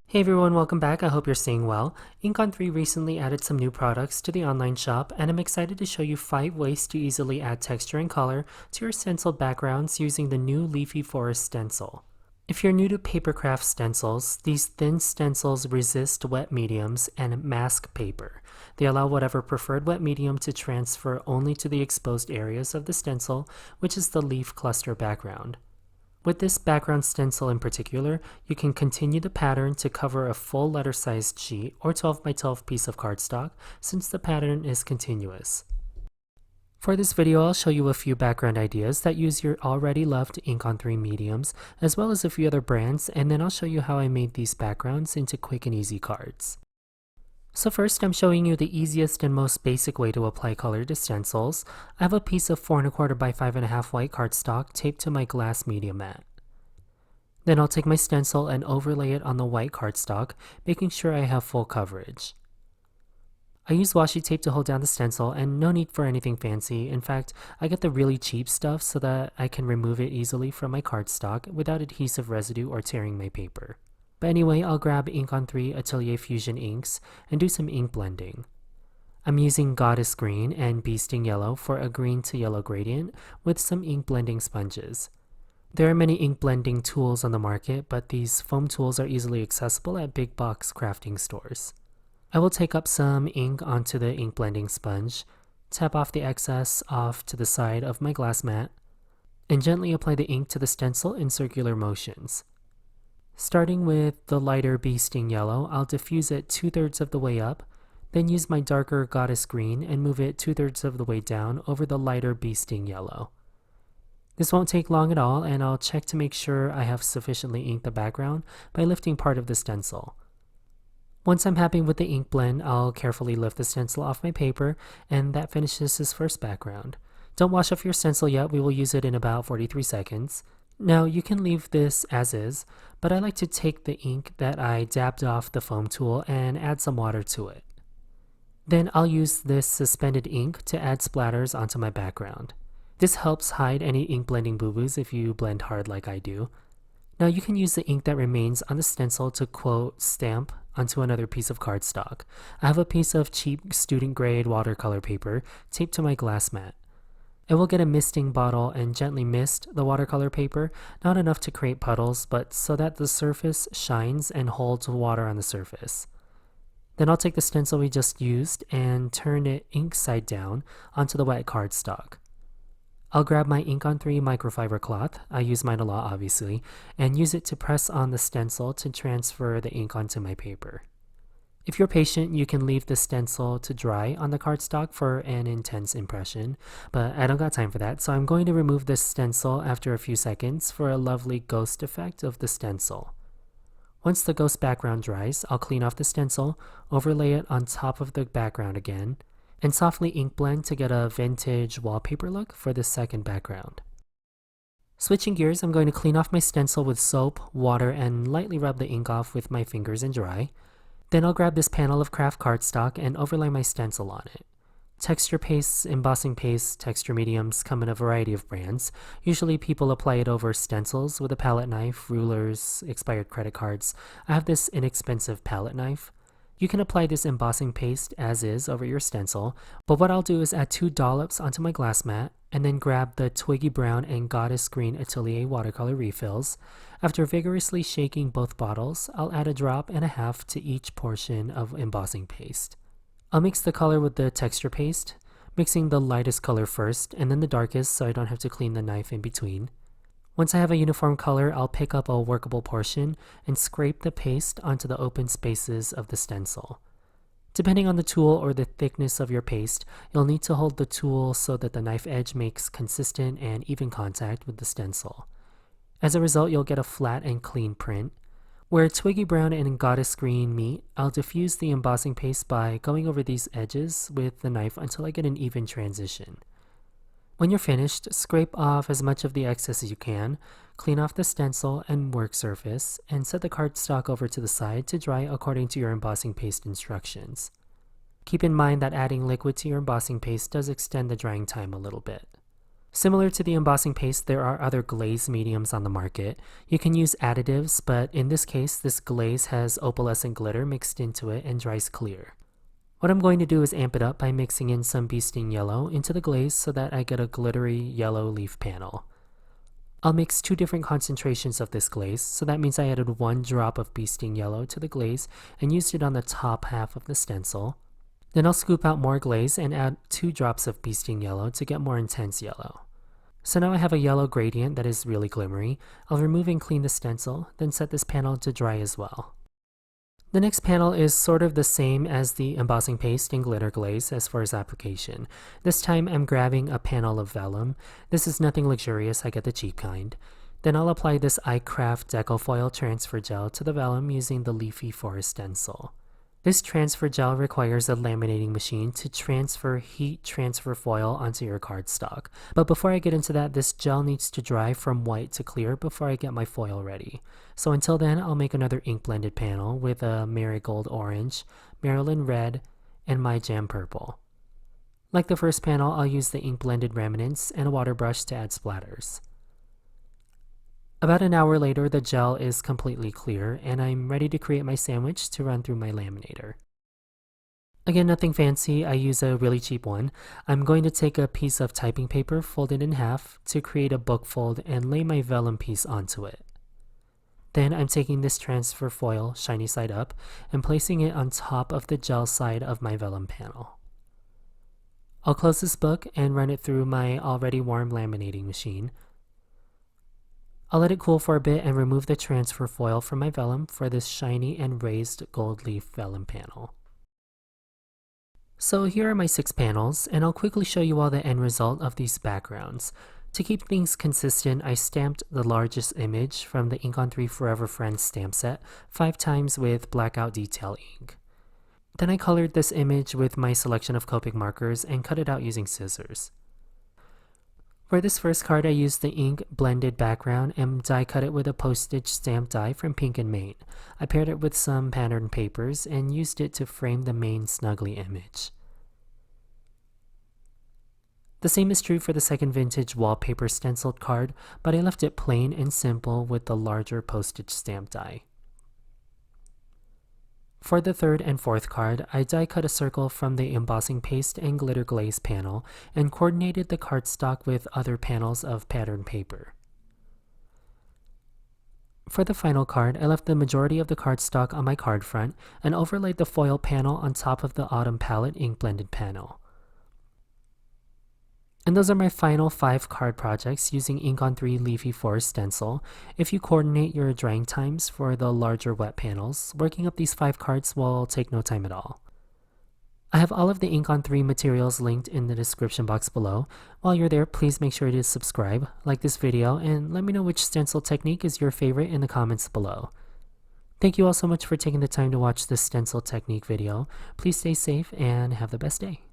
Hey everyone, welcome back. I hope you're staying well. Ink on 3 recently added some new products to the online shop, and I'm excited to show you 5 ways to easily add texture and color to your stenciled backgrounds using the new Leafy Forest stencil. If you're new to papercraft stencils, these thin stencils resist wet mediums and mask paper. They allow whatever preferred wet medium to transfer only to the exposed areas of the stencil, which is the leaf cluster background. With this background stencil in particular, you can continue the pattern to cover a full letter-sized sheet or 12 by 12 piece of cardstock since the pattern is continuous. For this video, I'll show you a few background ideas that use your already loved Ink on 3 mediums, as well as a few other brands, and then I'll show you how I made these backgrounds into quick and easy cards. So first, I'm showing you the easiest and most basic way to apply color to stencils. I have a piece of 4 1/4 by 5 1/2 white cardstock taped to my glass media mat. Then I'll take my stencil and overlay it on the white cardstock, making sure I have full coverage. I use washi tape to hold down the stencil, and no need for anything fancy. In fact, I get the really cheap stuff so that I can remove it easily from my cardstock without adhesive residue or tearing my paper. But anyway, I'll grab Ink on 3 Atelier Fusion inks and do some ink blending. I'm using Goddess Green and Bee Sting Yellow for a green to yellow gradient with some ink blending sponges. There are many ink blending tools on the market, but these foam tools are easily accessible at big box crafting stores. I will take up some ink onto the ink blending sponge, tap off the excess off to the side of my glass mat, and gently apply the ink to the stencil in circular motions. Starting with the lighter Bee Sting Yellow, I'll diffuse it 2/3 of the way up, then use my darker Goddess Green and move it 2/3 of the way down over the lighter Bee Sting Yellow. This won't take long at all, and I'll check to make sure I have sufficiently inked the background by lifting part of the stencil. Once I'm happy with the ink blend, I'll carefully lift the stencil off my paper, and that finishes this first background. Don't wash off your stencil yet, we will use it in about 43 seconds. Now, you can leave this as is, but I like to take the ink that I dabbed off the foam tool and add some water to it. Then I'll use this suspended ink to add splatters onto my background. This helps hide any ink blending boo-boos if you blend hard like I do. Now you can use the ink that remains on the stencil to quote stamp onto another piece of cardstock. I have a piece of cheap student grade watercolor paper taped to my glass mat. I will get a misting bottle and gently mist the watercolor paper, not enough to create puddles, but so that the surface shines and holds water on the surface. Then I'll take the stencil we just used and turn it ink side down onto the wet cardstock. I'll grab my Ink on 3 microfiber cloth, I use mine a lot obviously, and use it to press on the stencil to transfer the ink onto my paper. If you're patient, you can leave the stencil to dry on the cardstock for an intense impression, but I don't got time for that, so I'm going to remove this stencil after a few seconds for a lovely ghost effect of the stencil. Once the ghost background dries, I'll clean off the stencil, overlay it on top of the background again, and softly ink blend to get a vintage wallpaper look for the second background. Switching gears, I'm going to clean off my stencil with soap, water, and lightly rub the ink off with my fingers and dry. Then I'll grab this panel of craft cardstock and overlay my stencil on it. Texture pastes, embossing pastes, texture mediums come in a variety of brands. Usually people apply it over stencils with a palette knife, rulers, expired credit cards. I have this inexpensive palette knife. You can apply this embossing paste as is over your stencil, but what I'll do is add 2 dollops onto my glass mat, and then grab the Twiggy Brown and Goddess Green Atelier watercolor refills. After vigorously shaking both bottles, I'll add a drop and a half to each portion of embossing paste. I'll mix the color with the texture paste, mixing the lightest color first and then the darkest so I don't have to clean the knife in between. Once I have a uniform color, I'll pick up a workable portion and scrape the paste onto the open spaces of the stencil. Depending on the tool or the thickness of your paste, you'll need to hold the tool so that the knife edge makes consistent and even contact with the stencil. As a result, you'll get a flat and clean print. Where Twiggy Brown and Goddess Green meet, I'll diffuse the embossing paste by going over these edges with the knife until I get an even transition. When you're finished, scrape off as much of the excess as you can, clean off the stencil and work surface, and set the cardstock over to the side to dry according to your embossing paste instructions. Keep in mind that adding liquid to your embossing paste does extend the drying time a little bit. Similar to the embossing paste, there are other glaze mediums on the market. You can use additives, but in this case, this glaze has opalescent glitter mixed into it and dries clear. What I'm going to do is amp it up by mixing in some bee sting yellow into the glaze so that I get a glittery yellow leaf panel. I'll mix 2 different concentrations of this glaze, so that means I added 1 drop of bee sting yellow to the glaze and used it on the top half of the stencil. Then I'll scoop out more glaze and add 2 drops of bee sting yellow to get more intense yellow. So now I have a yellow gradient that is really glimmery. I'll remove and clean the stencil, then set this panel to dry as well. The next panel is sort of the same as the embossing paste and glitter glaze as far as application. This time I'm grabbing a panel of vellum. This is nothing luxurious, I get the cheap kind. Then I'll apply this iCraft Deco Foil Transfer Gel to the vellum using the Leafy Forest Stencil. This transfer gel requires a laminating machine to transfer heat transfer foil onto your cardstock. But before I get into that, this gel needs to dry from white to clear before I get my foil ready. So until then, I'll make another ink blended panel with a Marigold Orange, Maryland Red, and My Jam Purple. Like the first panel, I'll use the ink blended remnants and a water brush to add splatters. About an hour later, the gel is completely clear, and I'm ready to create my sandwich to run through my laminator. Again, nothing fancy, I use a really cheap one. I'm going to take a piece of typing paper, fold it in half to create a book fold and lay my vellum piece onto it. Then I'm taking this transfer foil, shiny side up, and placing it on top of the gel side of my vellum panel. I'll close this book and run it through my already warm laminating machine. I'll let it cool for a bit and remove the transfer foil from my vellum for this shiny and raised gold leaf vellum panel. So here are my 6 panels, and I'll quickly show you all the end result of these backgrounds. To keep things consistent, I stamped the largest image from the Ink on 3 Forever Friends stamp set 5 times with Blackout Detail Ink. Then I colored this image with my selection of Copic markers and cut it out using scissors. For this first card, I used the ink blended background and die cut it with a postage stamp die from Pink and Mate. I paired it with some pattern papers and used it to frame the main snuggly image. The same is true for the second vintage wallpaper stenciled card, but I left it plain and simple with the larger postage stamp die. For the third and fourth card, I die cut a circle from the embossing paste and glitter glaze panel and coordinated the cardstock with other panels of pattern paper. For the final card, I left the majority of the cardstock on my card front and overlaid the foil panel on top of the Autumn Palette ink blended panel. And those are my final 5 card projects using Ink on 3 Leafy Forest Stencil. If you coordinate your drying times for the larger wet panels, working up these 5 cards will take no time at all. I have all of the Ink on 3 materials linked in the description box below. While you're there, please make sure to subscribe, like this video, and let me know which stencil technique is your favorite in the comments below. Thank you all so much for taking the time to watch this stencil technique video. Please stay safe and have the best day.